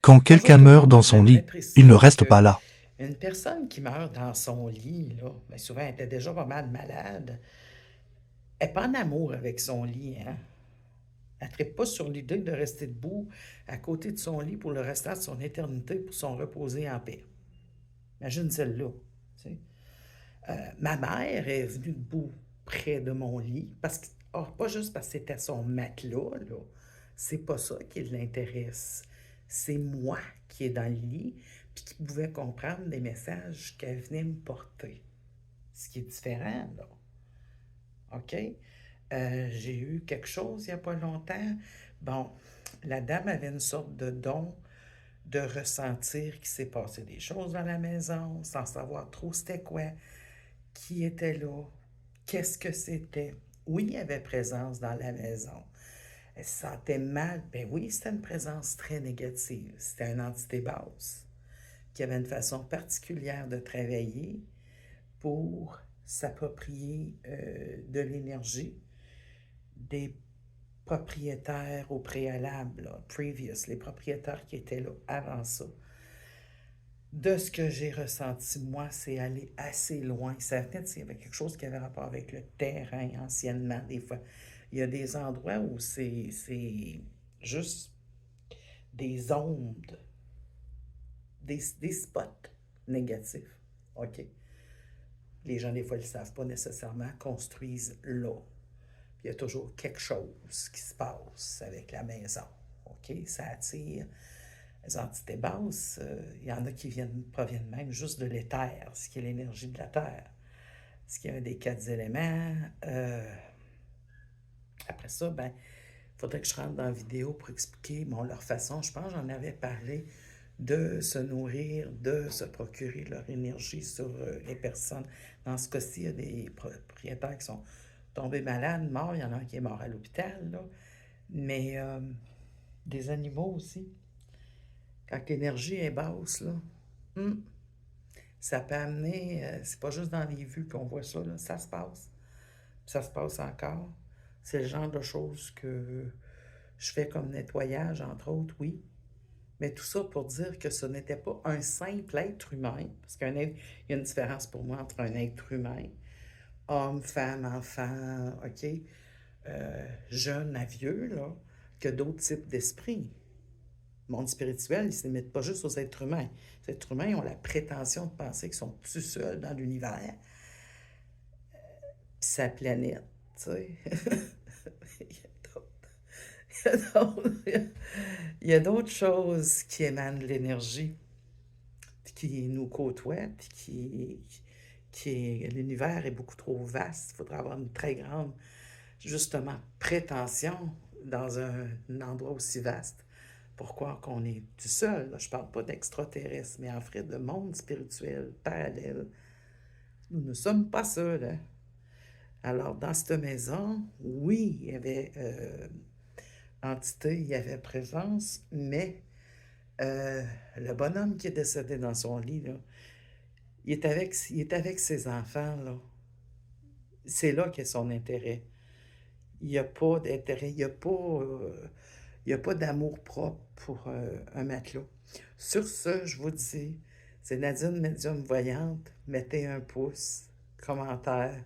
Quand Bonjour quelqu'un tout le meurt dans monde, son j'aimerais lit, il ne préciser reste que pas là. une personne qui meurt dans son lit, là, ben souvent elle était déjà pas mal malade, elle n'est pas en amour avec son lit, hein? Elle ne trippe pas sur l'idée de rester debout à côté de son lit pour le restant de son éternité pour s'en reposer en paix. Imagine celle-là. Tu sais. Ma mère est venue debout près de mon lit, parce que, pas juste parce que c'était son matelas, là. C'est pas ça qui l'intéresse. C'est moi qui est dans le lit, puis qui pouvait comprendre les messages qu'elle venait me porter. Ce qui est différent, là. OK? J'ai eu quelque chose il n'y a pas longtemps. Bon, la dame avait une sorte de don de ressentir qu'il s'est passé des choses dans la maison, sans savoir trop c'était quoi, qui était là, qu'est-ce que c'était. Oui, il y avait présence dans la maison. Elle se sentait mal. Ben oui, c'était une présence très négative. C'était une entité basse qui avait une façon particulière de travailler pour s'approprier de l'énergie des propriétaires au préalable, là, previous, les propriétaires qui étaient là avant ça. De ce que j'ai ressenti, moi, c'est aller assez loin. Ça venait, il y avait quelque chose qui avait rapport avec le terrain anciennement, des fois. Il y a des endroits où c'est juste des ondes, des spots négatifs. OK? Les gens, des fois, ne le savent pas nécessairement, construisent là. Puis il y a toujours quelque chose qui se passe avec la maison. OK? Ça attire les entités basses. Il y en a qui proviennent même juste de l'éther, ce qui est l'énergie de la Terre, ce qui est un des quatre éléments. Après ça, ben, il faudrait que je rentre dans la vidéo pour expliquer bon, leur façon. Je pense que j'en avais parlé de se nourrir, de se procurer leur énergie sur les personnes. Dans ce cas-ci, il y a des propriétaires qui sont tombés malades, morts. Il y en a un qui est mort à l'hôpital, là. Mais des animaux aussi. Quand l'énergie est basse, là, hum, ça peut amener, c'est pas juste dans les vues qu'on voit ça, là, ça se passe. Ça se passe encore. C'est le genre de choses que je fais comme nettoyage, entre autres, oui. Mais tout ça pour dire que ce n'était pas un simple être humain, parce il y a une différence pour moi entre un être humain, homme, femme, enfant, OK, jeune à vieux, là, que d'autres types d'esprits. Le monde spirituel, il ne se limite pas juste aux êtres humains. Les êtres humains ont la prétention de penser qu'ils sont tout seuls dans l'univers, puis sa planète, tu sais. Il y a d'autres il y a d'autres choses qui émanent de l'énergie, qui nous côtoient, puis l'univers est beaucoup trop vaste. Il faudrait avoir une très grande, justement, prétention dans un endroit aussi vaste. Pourquoi qu'on est tout seul? Là, je parle pas d'extraterrestres, mais en fait de monde spirituel parallèle. Nous ne sommes pas seuls, hein? Alors, dans cette maison, oui, il y avait entité, il y avait présence, mais le bonhomme qui est décédé dans son lit, là, il est avec ses enfants, là. C'est là qu'est son intérêt. Il n'y a pas d'intérêt, il y a pas d'amour propre pour un matelot. Sur ce, je vous dis, c'est Nadine Médium Voyante. Mettez un pouce, commentaire.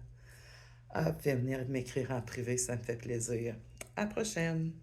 Ah, venir m'écrire en privé, ça me fait plaisir. À la prochaine!